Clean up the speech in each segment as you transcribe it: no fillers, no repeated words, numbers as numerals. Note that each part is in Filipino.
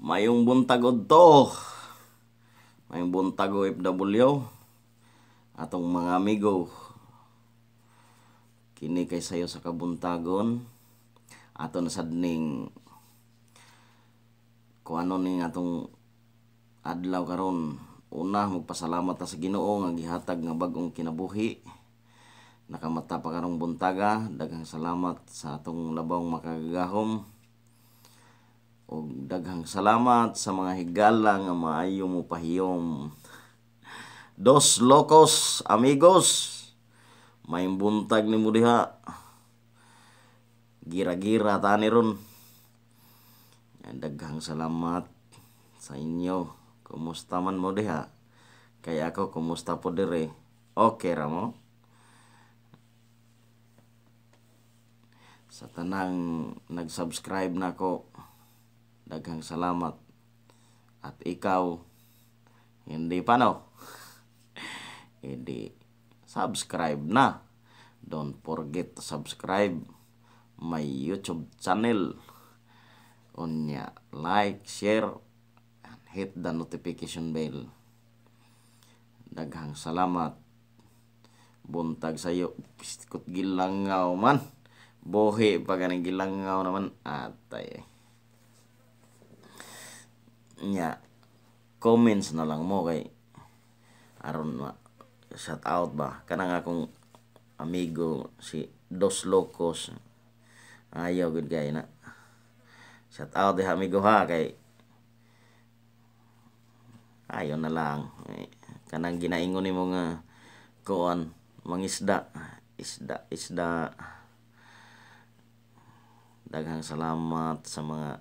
Mayong buntag to. Mayong buntag OFW. Atong mga amigo. Kini kay sayo sa kabuntagon. Aton sadning kung ano ning atong adlaw karon. Una, magpasalamat ta sa Ginoo nga gihatag nga bag-ong kinabuhi. Nakamata pa karong buntaga. Daghang salamat sa atong labawng makagagahom. O daghang salamat sa mga higala nga maayo mo pahiyom. Dos locos amigos, may buntag ni mo diha. Gira-gira tani ron. Daghang salamat sa inyo. Kumusta man mo diha? Kaya ako kumusta po dire? Okay ra mo? Sa tanang nag-subscribe na ko, daghang salamat. At ikaw, hindi pa no? Hindi subscribe na. Don't forget to subscribe my YouTube channel. Unya, like, share, and hit the notification bell. Daghang salamat. Buntag sayo, piskot gilangaw man. Bohe pa ganing gilangaw naman. Atay. Nya, comments na lang mo kay aron shout out ba kanang akong amigo si Dos Locos. Ayaw gud kay na. Shout out di amigo ha kay ayo na lang. Kanang ginaingon nimo nga kuan mangisda, isda. Daghang salamat sa mga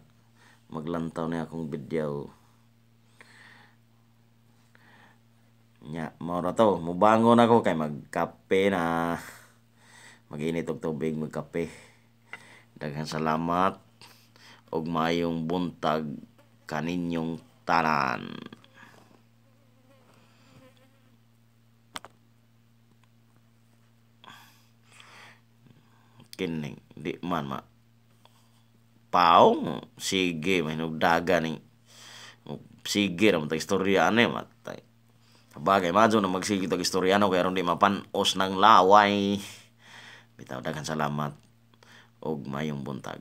maglantaw na akong video. Nya, maura to, mubangon ako kay magkape na. Mag-init og tubig, magkape. Daghang salamat og mayong buntag kaninyong tanan. Kining di man Pao, sige, may nagdaga ni. Sige, ramang istorya ano yung matay. Bagay, madyo na magsige tag istoryano kaya ron di mapanos ng laway. Bitaw, daghang salamat og mayong buntag.